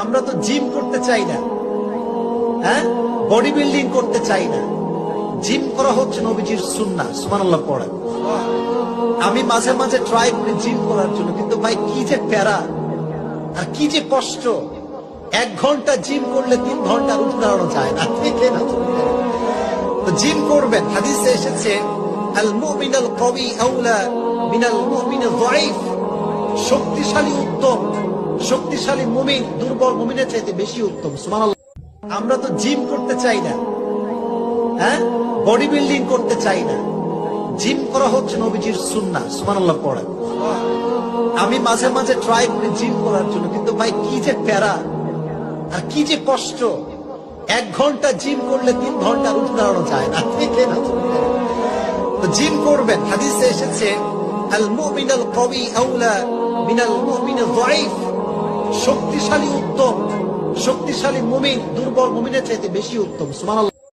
আমরা তো জিম করতে চাই না, হ্যাঁ, বডি বিল্ডিং করতে চাই না। জিম করা হচ্ছে নবীজির সুন্নাহ। সুবহানাল্লাহ পড়েন। আমি মাঝে মাঝে ট্রাই করি জিম করার জন্য, কিন্তু ভাই কি যে প্যারা আর কি যে কষ্ট। 1 ঘন্টা জিম করলে 3 ঘন্টা উঠে দাঁড়ানো যায় না, ঠিক না? তো জিম করবেন। হাদিসে এসেছে আল মুমিনুল কওয়ি আউলা মিনাল মুমিনিল যায়ীফ। শক্তিশালী উত্তম, শক্তিশালী মুমিন দুর্বল মুমিনের চাইতে বেশি উত্তম। সুবহানাল্লাহ। আমরা তো জিম করতে চাই না, হ্যাঁ, বডি বিল্ডিং করতে চাই না। জিম করা হচ্ছে নবীজির সুন্নাহ। সুবহানাল্লাহ পড়েন। আমি মাঝে মাঝে ট্রাই করি জিম করার জন্য, কিন্তু ভাই কি যে প্যারা আর কি যে কষ্ট। 1 ঘন্টা জিম করলে 3 ঘন্টা উঠে দাঁড়ানো যায় না, ঠিক না? তো জিম করবেন। হাদিসে এসেছে আল মুমিনুল কওয়ি আউলা মিনাল মুমিনিল যায়ীফ। শক্তিশালী উত্তম, শক্তিশালী মুমিন দুর্বল মুমিনের চাইতে বেশি উত্তম। সুবহানাল্লাহ।